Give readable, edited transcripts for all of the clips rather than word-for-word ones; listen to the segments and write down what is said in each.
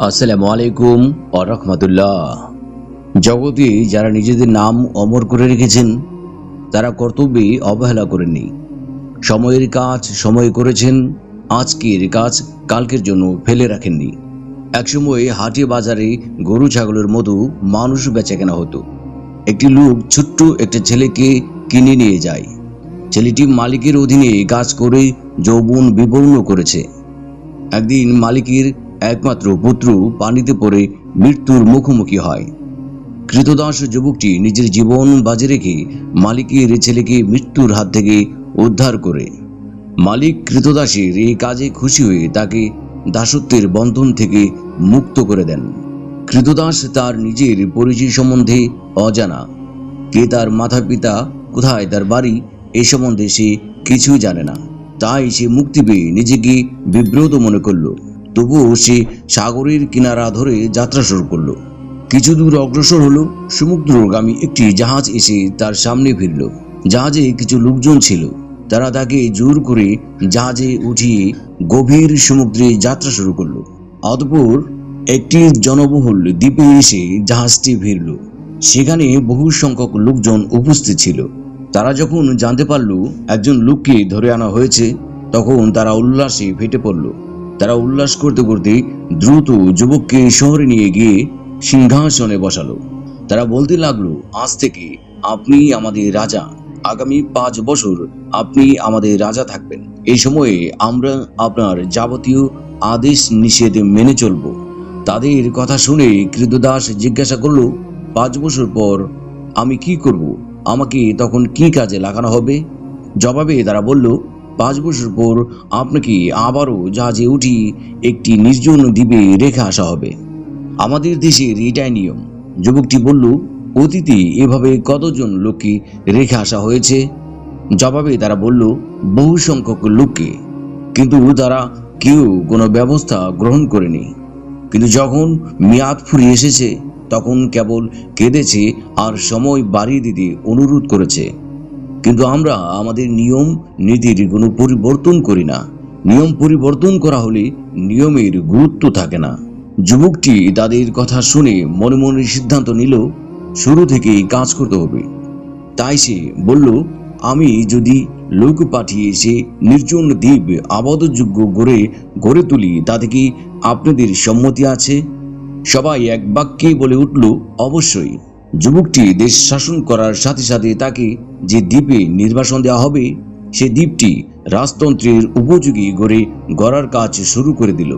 আসসালামু আলাইকুম ওয়া রাহমাতুল্লাহ। জগতে যারা নিজেদের নাম অমর করে রেখেছেন তারা কর্তব্যে অবহেলা করেননি। সময়ের কাজ সময়ে করেছেন, আজকের কাজ কালকের জন্য ফেলে রাখেননি। একসময় হাটে বাজারে গরু ছাগলের মতো মানুষ বেচাকেনা হতো। একটি লোক ছোট্ট একটা ছেলেকে কিনে নিয়ে যায়। ছেলেটি মালিকের অধীনে কাজ করে যৌবন বিবর্ণ করেছে। একদিন মালিকের একমাত্র পুত্র পানিতে পড়ে মৃত্যুর মুখোমুখি হয়। কৃতদাস যুবকটি নিজের জীবন বাজি রেখে মালিকের ছেলেকে মৃত্যুর হাত থেকে উদ্ধার করে। মালিক কৃতদাসের এই কাজে খুশি হয়ে তাকে দাসত্বের বন্ধন থেকে মুক্ত করে দেন। কৃতদাস তার নিজের পরিচয় সম্বন্ধে অজানা। কে তার মাতা পিতা, কোথায় তার বাড়ি, এই সম্বন্ধে সে কিছুই জানে না। তাই সে মুক্তি পেয়ে নিজেকে বিব্রত মনে করল। তবুও সে সাগরের কিনারা ধরে যাত্রা শুরু করলো। কিছু দূর অগ্রসর হলো, সমুদ্রগামী একটি জাহাজ এসে তার সামনে ফিরল। জাহাজে কিছু লোকজন ছিল। তারা তাকে জোর করে জাহাজে উঠিয়ে গভীর সমুদ্রে যাত্রা শুরু করলো। অতঃপর একটি জনবহুল দ্বীপে এসে জাহাজটি ভিড়ল। সেখানে বহু সংখ্যক লোকজন উপস্থিত ছিল। তারা যখন জানতে পারল একজন লোককে ধরে আনা হয়েছে, তখন তারা উল্লাসে ফেটে পড়ল। তারা উল্লাস করতে করতে দ্রুত যুবককে শহরে নিয়ে গিয়ে সিংহাসনে বসালো। তারা বলতে লাগলো, আজ থেকে আপনি আমাদের রাজা। আগামী 5 বছর আপনি আমাদের রাজা থাকবেন। এই সময়ে আমরা আপনার যাবতীয় আদেশ নিষেধ মেনে চলব। তাদের কথা শুনে কৃতদাস জিজ্ঞাসা করলো, 5 বছর পর আমি কি করব? আমাকে তখন কি কাজে লাগানো হবে? জবাবে তারা বলল, 5 বছর পর আপনাকে আবারও জাহাজে উঠিয়ে একটি নির্জন দ্বীপে রেখে আসা হবে। আমাদের দেশের এটাই নিয়ম। যুবকটি বলল, অতীতে এভাবে কতজন লোককে রেখে আসা হয়েছে? জবাবে তারা বলল, বহু সংখ্যক লোককে, কিন্তু তারা কেউ কোনো ব্যবস্থা গ্রহণ করেনি। কিন্তু যখন মেয়াদ ফুরিয়ে এসেছে তখন কেবল কেঁদেছে আর সময় বাড়িয়ে দিতে অনুরোধ করেছে। কিন্তু আমরা আমাদের নিয়ম নীতির কোনো পরিবর্তন করি না। নিয়ম পরিবর্তন করা হলে নিয়মের গুরুত্ব থাকে না। যুবকটি তাদের কথা শুনে মনে মনে সিদ্ধান্ত নিল, শুরু থেকেই কাজ করতে হবে। তাই সে বলল, আমি যদি লোক পাঠিয়ে সে নির্জন দ্বীপ আবাদযোগ্য গড়ে তুলি, তাতে কি আপনাদের সম্মতি আছে? সবাই এক বাক্যে বলে উঠল, অবশ্যই। যুবকটি দেশ শাসন করার সাথে সাথে তাকে যে দ্বীপে নির্বাসন দেওয়া হবে সে দ্বীপটি রাজতন্ত্রের উপযোগী গড়ার কাজ শুরু করে দিল।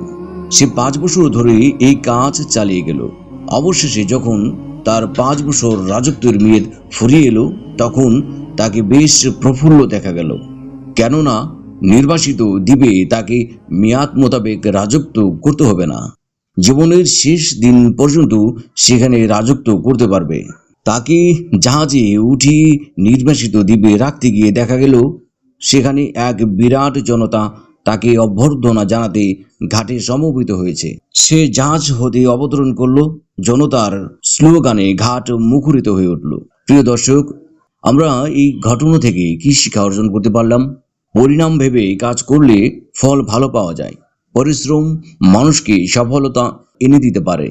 সে 5 বছর ধরে এই কাজ চালিয়ে গেল। অবশেষে যখন তার 5 বছর রাজত্বের মেয়াদ ফুরিয়ে এলো, তখন তাকে বেশ প্রফুল্ল দেখা গেল। কেননা নির্বাসিত দ্বীপে তাকে মেয়াদ মোতাবেক রাজত্ব করতে হবে না। জীবনের শেষ দিন পর্যন্ত সেখানে রাজত্ব করতে পারবে। তাকে জাহাজে উঠিয়ে নির্বাসিত দ্বীপে রাখতে গিয়ে দেখা গেল সেখানে এক বিরাট জনতা তাকে অভ্যর্থনা জানাতে ঘাটে সমবেত হয়েছে। সে জাহাজ হতে অবতরণ করলো। জনতার স্লোগানে ঘাট মুখরিত হয়ে উঠল। প্রিয় দর্শক, আমরা এই ঘটনা থেকে কি শিক্ষা অর্জন করতে পারলাম? পরিণাম ভেবে কাজ করলে ফল ভালো পাওয়া যায়। পরিশ্রম মানুষকে সফলতা এনে দিতে পারে।